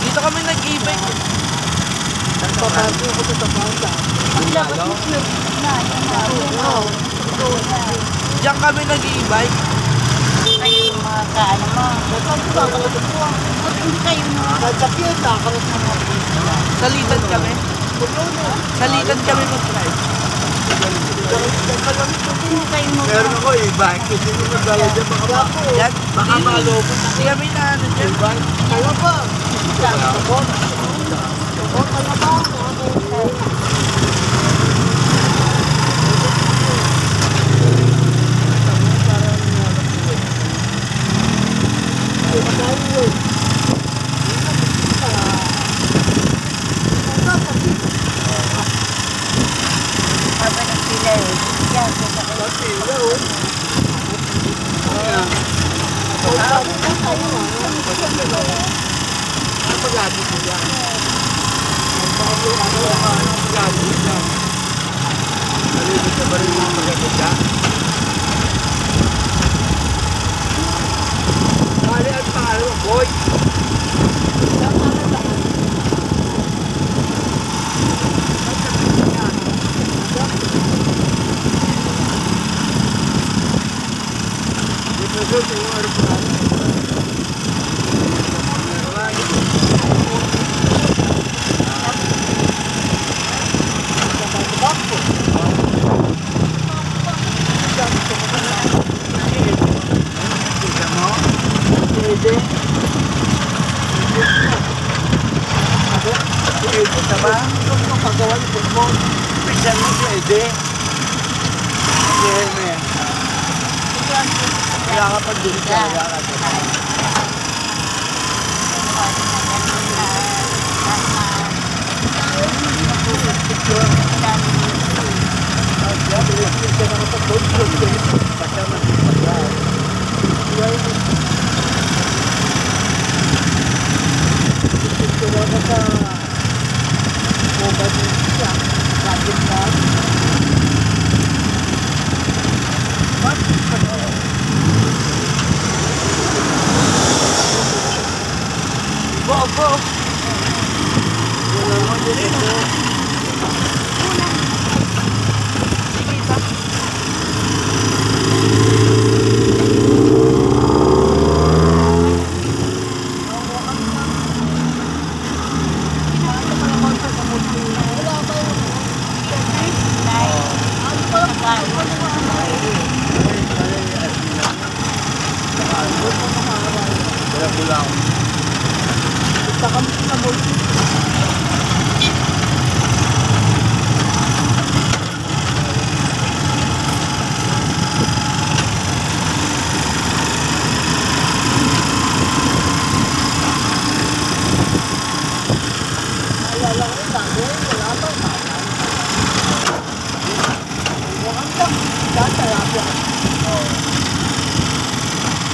Dito kami nag-e-bike. Diyan kami nag-e-bike. Kayo mga kaano mo. Hindi kayo Salitan kami. Salitan kami mag-drive. Meron ako e-bike. Kasi nung nagdala dyan Yan. baka malobos. Hindi kami na ano dyan. Kaya ba?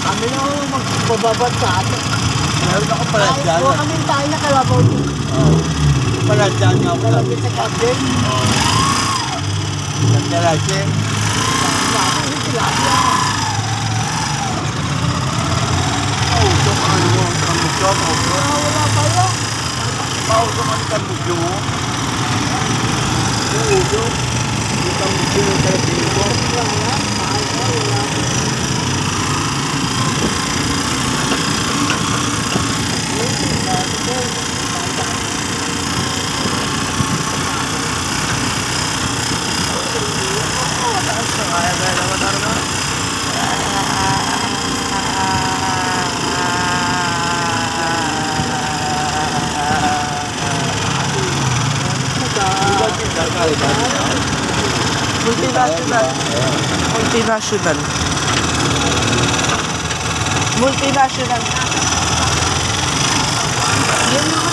Kami na ako magbababat sa atin. Meron ako pala dyan. Huwag kami tayo na kalabaw dito. Pala dyan nga ako. Kalabit sa kapden. Nagdala dyan. Sabi, tilapia. Pausok ka ano mo. Kamugyo mo. Wala pa yun. Pausok ka ang kamugyo mo. Pausok. Yung kamugyo mo sa labing mo. Wala. Mahal ko. Wala. Kaya ba naman ano? Multinational. Multinational. Multinational. Yun yung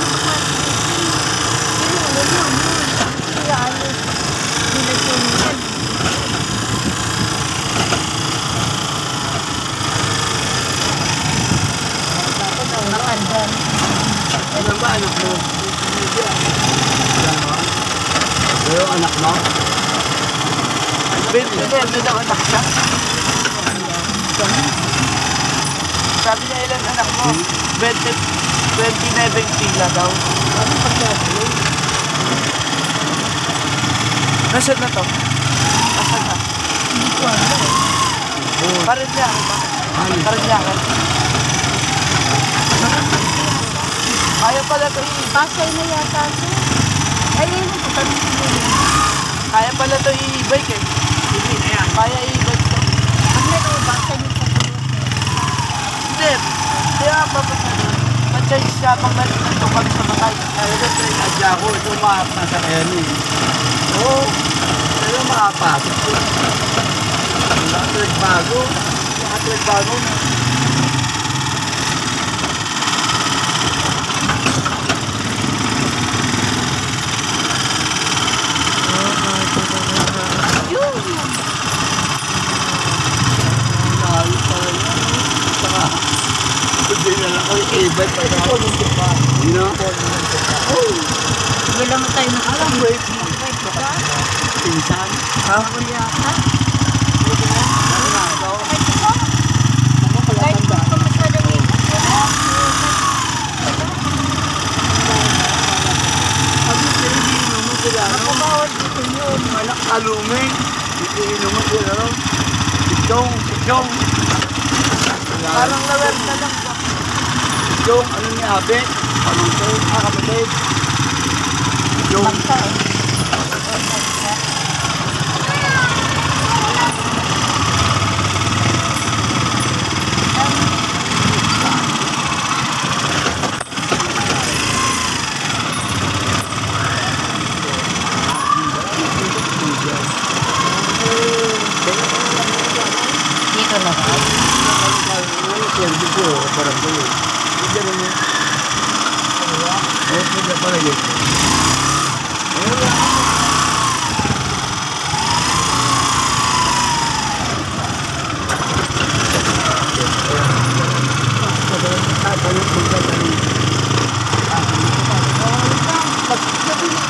Ano ba anak mo? Pero anak mo? May daw anak siya. Sabi niya ilan anak mo? 29 sila daw. Nasaan na to? Nasaan na? Paranaque ba? Paranaque. Kaya pala to pasay na yata siya. Ay, yun po kami sinuli. Kaya pala to i-bike eh. Hindi na yan. Kaya i-bike to. Pag nag-ubasa niyo sa Hindi. Kaya papasa doon. Ma-charge siya pag nandito kami sa bakay. Kaya ito train adya ako. Ito maap na sa kaya ni. Oo. Pero maapasok ko. Nakatrig bago. Nakatrig bago na. Hindi na lang ako i-bike pa sa you know? wala mo tayo nakalang. Wait. Pinsan. Ha? Ako yata. Ano na ito? Kahit ito. Ano pala Kahit tanda? ito masyadong ito. Sabi ko, hindi inuman sila. Nakabawal dito yun. Malak aluming. Hindi inuman sila. Sikyong, sikyong. Parang lawel na lang ba? Sikyong, ano ni Abet? Pamangkin, kapatid. Sikyong. Bangka eh. Dito na ba? Serbi ko, parang ko yun. Hindi rin yun. Hindi pala yun.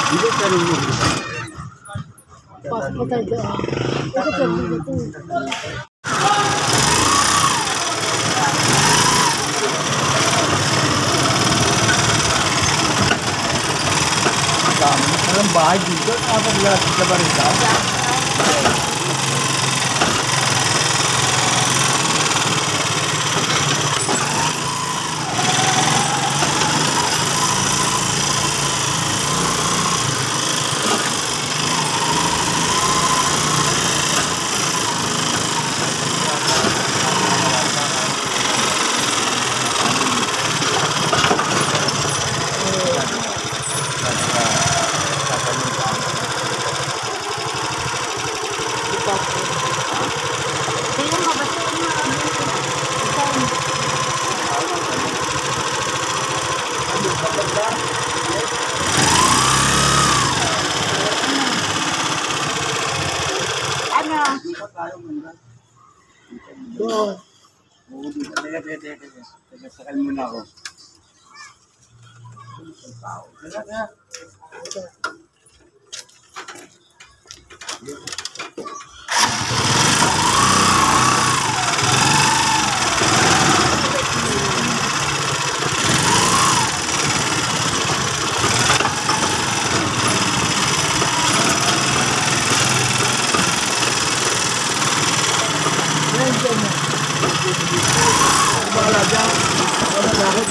Hindi tanong mo. Pas mo tayo doon. Ito pwede dito. Walang bahay dito. Ako lalapit sa barita. Tingnan mo ba siya? Ano? Teka, sakal muna ako. Teka. Wala dyan. Wala na ako.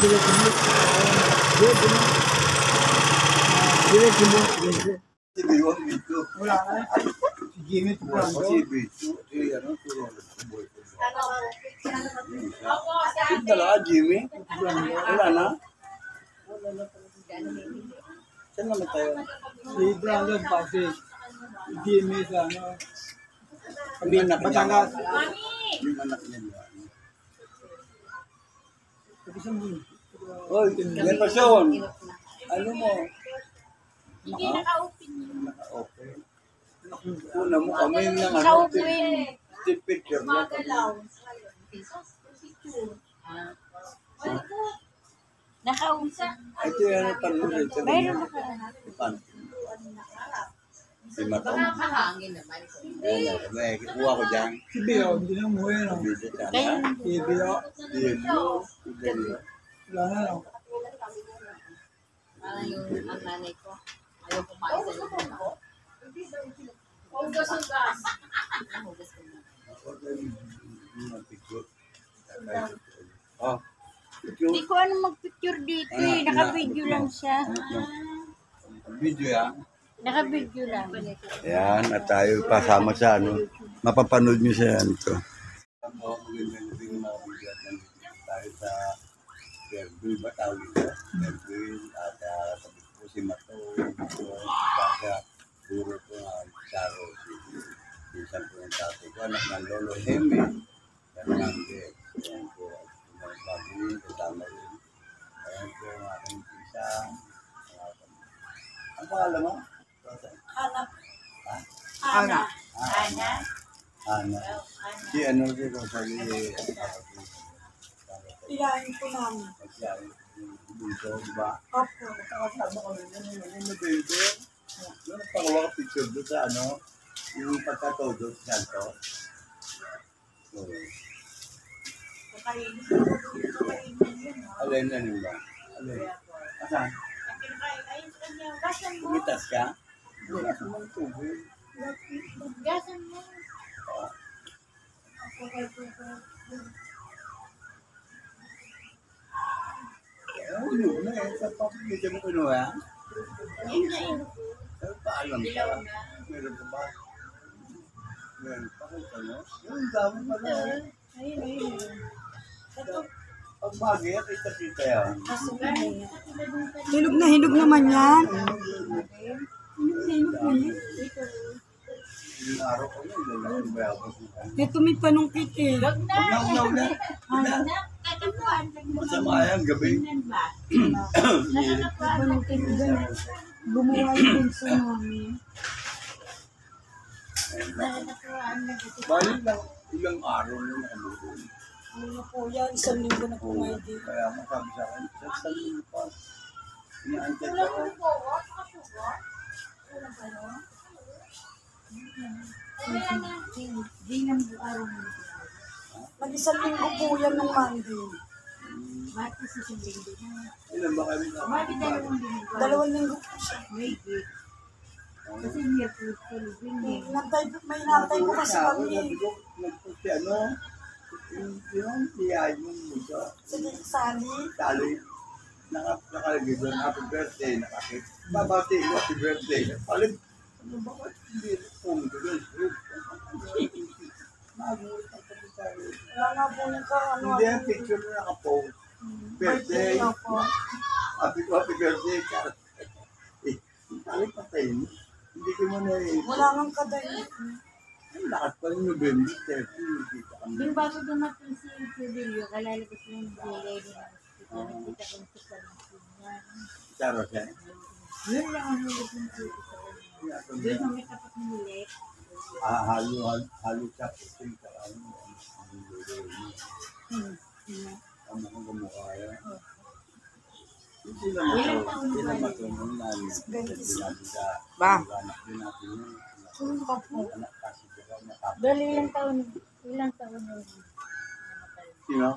Direct mo. Si Biwang dito. Wala ka. Si Jimmy Tuprando. Si Bito. Turo. Yung dalawa, Jimmy. Wala na. Saan naman tayo? Si Brandon pati. Si Jimmy sa ano. Yung anak niya. Batangas. Yung anak niya. Isang din. Oy, Nelson. Ano mo? Hindi naka-open yun. Naka-open. Una mo kami ng ano. Naka-open. Picture mo. Magalaw. Naka-usa. Ito yung ano tanong. Mayroon naka-lahat. Si Matong. Mahangin naman. May kuha ko dyan. Si Bio. Hindi na umuwi no. Video dyan. Kaya Si Bio. Delio. Wala na no. parang yung ang nanay ko. Ayaw kumain sa loob ako. Hugas-hugas. Hugas ko na. Oh. Hindi ko ano mag-picture dito eh. Naka-video lang siya. Video yan. Naka-video lang. Ayan, at tayo kasama sa ano. Mapapanood nyo siya yan ito. Tayo sa Fairview ba tawag ito? Fairview at sabi ko si Mato. Kaya puro ko nga Charo. Isang po yung tatay ko. Anak ng Lolo Heme. Yan ang gate. Ayan po. Pagin, kasama rin. Ayan po ang aking isa. Ang pangalan mo? Ana. Ana. Si ano si Rosalie. Iyain po namin. Dito, di ba? Opo. Nakasama ko rin yung baby. Yung pangalawa ka picture doon sa ano, yung pagkatodo sa Santo. Alin na rin ba? Alin? Asan? Kumitas ka? Gasan mo yung tubig. Gasan mo. Ano na eh, sa papagigyan mo kinuha? Yun na yun. Pero paalam ka. Meron pa ba? Meron pa kung ano? Yung dami pa na. Ayun. Pag bagay, kita yan. Hinog na hinog naman yan. Yung araw ko yun, lalaki ba ako? Ito may panungkit eh. Huwag na. Masama yan, gabi. Panungkit dyan. Bumuha yung pinso namin. Bali lang, ilang araw na nakalulun. Ano po yan? Isang linggo na po ngayon din. Kaya masabi sa akin, sa linggo pa. Inaantay ko. Nag-isang linggo po yan ng Monday. Ilan ba kami na? Dalawang linggo po siya. May natay po kasi kami. Nagpunti ano? Yung tiyay mong musa. Sige, Sally. Tali. Nakalagay doon, happy birthday. Nakakit. Babati ko, happy birthday. Palit. Ano ba? Hindi. Pumunta doon. Wala nga po yung ano. Hindi ang picture na nakapost. Birthday. Happy birthday ka. Palit patay mo. Hindi ko mo na Wala nang kaday. ang lakas pa rin November 30. Yung bago dumating si Jubilio, kalalabas na yung bilay din ang hospital. Nakita ko sa kanila. Charo siya. Yun lang ang hulit ng dito sa kanila. Doon sa may tapat ng ulit. halo siya puting sa ano, ang lulo niya. Ang mukhang kumukha yan. Hindi naman matulong namin. Ba? Anak din natin yun. Anak kasi sila matapos. Dali ilang taon yun. Sino?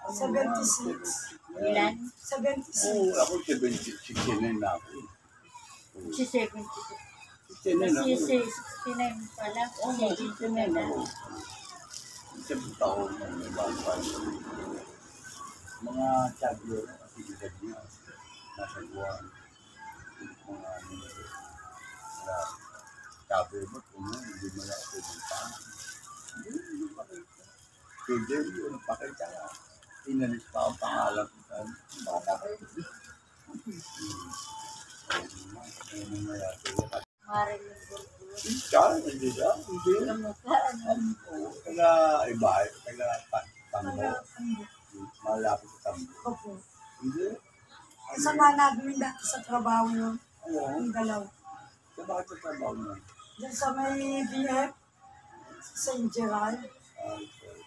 76. Ilan? 76. Oo, ako 69 na ako. Si 72. 69 na Si ako. 69 pala. Oo, 69 na ako. Isang taon na nababay. Mga tagyo, kasi edad niya, nasa buwan. Mga mga tabi mo, kung hindi mo lang ako ng pang. Hindi makita. Pwede yun, pakita ka. Inalis pa ang pangalan ko sa bata kayo. Ano nangyayari? Marilyn Burgos. Siya, hindi siya. Hindi. Kaya iba, kaya tambo. Malapit sa tambo. Opo. Hindi. Kasama namin dati sa trabaho yun. Ano? Ang galaw. Sa bakit sa trabaho mo? Diyan sa may BF, sa St. Gerald.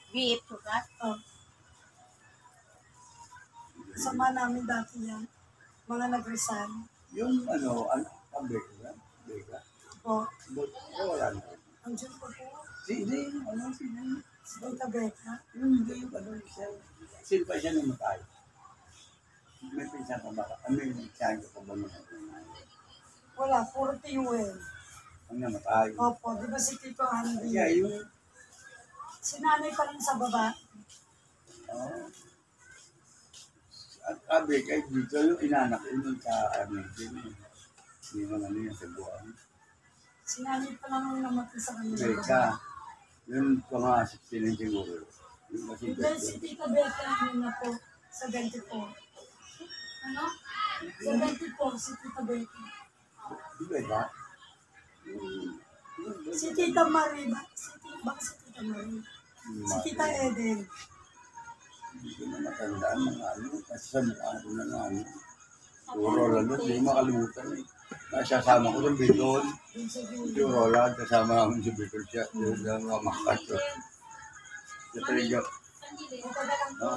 BF ka? Oh. Kasama namin dati yan. Mga nag-resign. Yung ano, ang beka? Beka? Po. Wala na. Andiyan po po. Sino? Ano? Sino? Si Tita Becca. Hindi. Ano siya? Sino pa siya namatay? May pinsan ka ba? May pinsan ka ba naman? Wala, puro tiyuel. Ang namatay. Opo, di ba si Tito Andy? Kaya yung... Si nanay pa rin sa baba. At sabi, kahit dito yung inanak yun sa Argentina. Hindi naman yun sa buwan. Si nanay pa lang ang namatay sa kanila. Beka. Yun mga 16 siguro. Yung kasi Then si Tita Becca yun na po, 74. Ano? 74 si Tita Becca. Di ba ba? Si Tita Marie ba? Baka si Tita Marie. Si Tita Eden. Hindi ko na matandaan mga ano. Kasi sa mukha ko na nga ano. Puro lalo, hindi ko makalimutan eh. Nasasama ko sa Bicol. Dun sa Julie. Yung Roland, kasama namin sa Bicol siya. Yung mga makat ko. Sa Trinidad. Matagal lang po.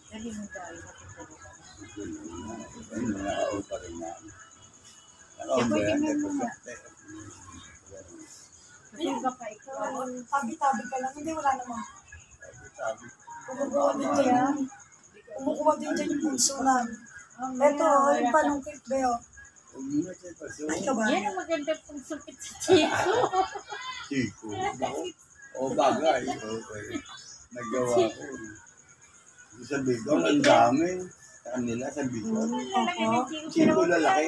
Dali mo tayo. Ayun, nakakaon pa rin namin. Nakakaon ba yan? Kasi baka ikaw. Tabi-tabi ka lang. Hindi, wala naman. Sabi, Kumukuha din dyan. Kumukuha din dyan yung punso na. Ito, yung panungkit ba yun? huwag mo na siya paso. Ay, ka ba? Yan ang maganda pong supit sa Chico. Chico. Ako. O bagay. Okay. Nagawa ko. Sa Bicol, ang dami. Sa kanila, sa Bicol. Chico lalaki.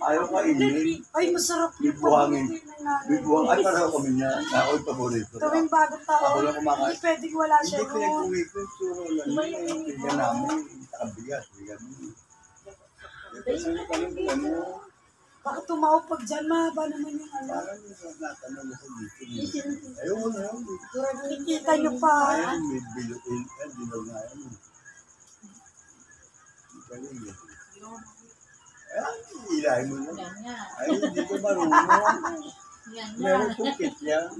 Ayaw ka inin. Ay, masarap May yung buhangin. panungkit ng nanay. May buwang. Ay, parang kami niya. Ako'y paborito. Tuwing bagong Ako taon, lang kumakain. hindi pwedeng wala siya Hindi yun. pinag-uwi ko. Suro lang. Bigyan namin. Nakabigat. Bigyan mo. Kasi parang ano. Baka tumawag dyan, mahaba naman yung ano. Parang natanong ako dito. Ayaw mo na yun. Kikita nyo pa. Ayaw, may biluin. Dilaw na yan. Galing yun. Ay, ilahin mo na. Yan nga. Ay, hindi ko marunong. Yan nga. Meron sukit yan.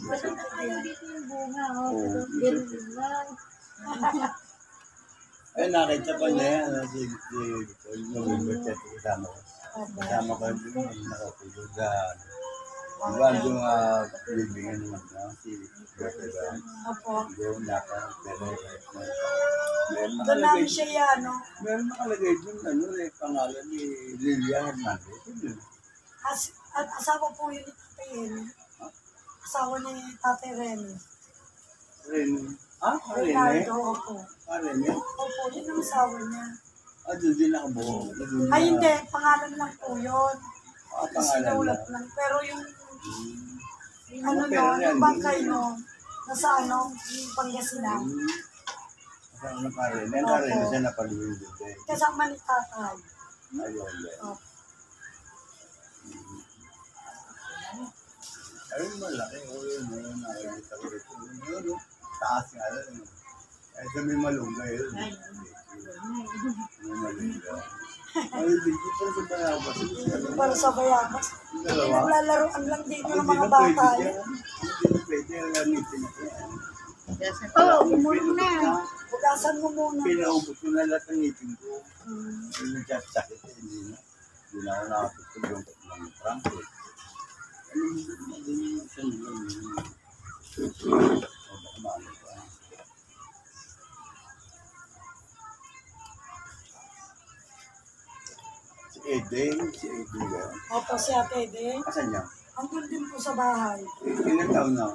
Maganda kayo dito yung bunga. Oo. Ganun lang. Ay, nakita pa niya yan. Si November 10, kasama ko. Kasama ko yung nakatulog sa Iwan yung libingan naman na si Bertrand. Opo. Doon naka, pero meron Doon namin nakalagay, siya yan, no? meron nakalagay doon, ano, pangalan ni Lilia Hernandez. Yun. At asawa po yun ni Tatay Rene. Asawa ni Tatay Rene. Ren, Rene? Ricardo, opo. Rene? Opo, yun ang asawa niya. Doon din nakabuo. Doon Ay, na- hindi. Pangalan lang po yun. Pangalan Sinulat lang. lang. Pero yung, ano Pero no, yan, yung bangkay no, nasa ano, Pangasinan. Kasama ka rin. Yan ka rin siya napaluin doon. Kasama ni Tatay. Ayun. Opo. Ayun, malaki. O yun, nakikita ko rin. Yun, taas nga lang. Ay, sa may malunggay. Ay, May malunggay. Ay, hindi ko sa Bayabas. Para sa Bayabas. Hindi Dalawa. naglalaroan lang dito ng Hindi mga na pwede bata. yan. Hindi na pwede. Lamitin ako yan. Oo, umulong na. Bugasan mo muna. Pinaubos ko na lahat ng ngipin ko. Yung nagsasakit, hindi na. Hindi na ako nakapagtulong ng Franco. Ano yung isang yun? O, baka maano pa. Si Eden yan. Opo, si Ate Ede. Asan niya? Andun din po sa bahay. Ilang taon na?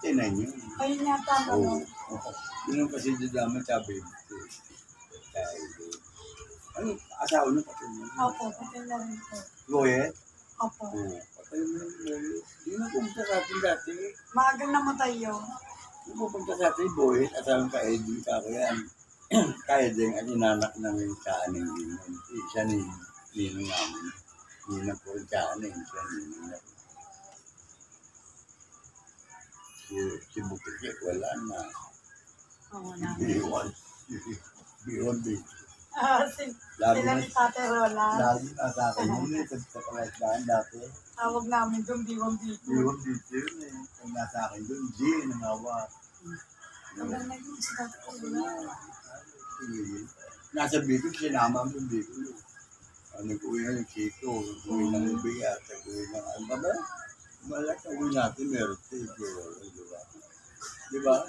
59 yun. Ayun yata ang ano. Oo. Yun ang kasi dadaman sabi. Ano, asawa na patay mo? Opo, patay na rin po. Loyet? Opo. Oo. Patay mo yung Loyet. Hindi na pumunta sa atin dati. Maagang namatay yun. Hindi pumunta sa atin, Boyet. Asawang ka-Edwin Kakayan. Ka-Edwin, ang inanak namin kaaning din. Siya ni Ninong namin. Ninong ko rin kaaning. Siya Ninong namin. Si Bukit, wala na. Oo na. Beyond Beach. Sila ni Tate Rola. Lagi na sa akin. Hindi, sa pangaislahan dati. Tawag namin doon, Biwang Bito. Beyond Beach yun eh. Kung nasa akin doon, G, nangawa. Hanggang na yun si Tate Rola. Nasa Bicol, sinama mo yung Bicol. Nag-uwi na yung Chico, nag-uwi ng Bigat, nag-uwi ng ano ba? Malaki ang uwi natin, meron tayo. Di ba?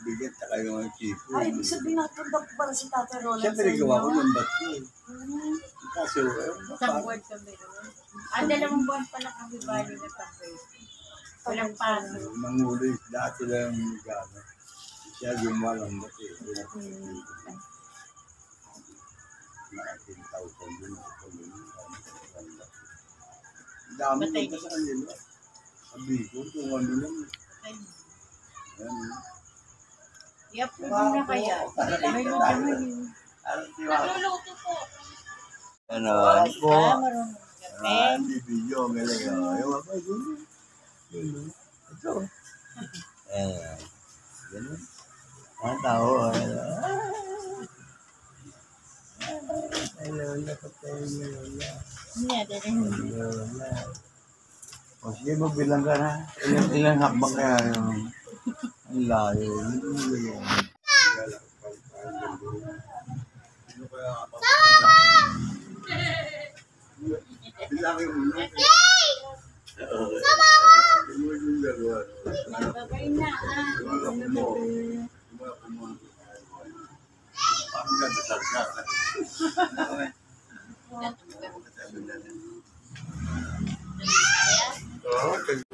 Bigat na kayo ng Chico. Ay, ibig sabihin natin ba para si Tate Rola? Siyempre, gawa ko ng ba't ko. Kaso, Isang buwan kami naman. Dalawang buwan pala kami bali na tapos. Walang paso. Nangulo lahat sila yung gano'n. Siya gumawa ng ba't eh. Mga 10,000 yun. Ang dami nito sa kanila. Sabi ko, kung ano lang. Yan. I-upload mo na kaya. May luto mo yun. Nagluluto po. Ano? Po. Marunong kape. Hindi video. Galing. Ayaw ako. Ito. Ganun. Mga tao. Hello, nakapay mo na. Niya, dali. O sige, magbilang ka na. Ilang hakbang kaya yung ang layo. Sino kaya bilang kayo muna. Sama! Babay na. Ang ganda sa kasa. Okay.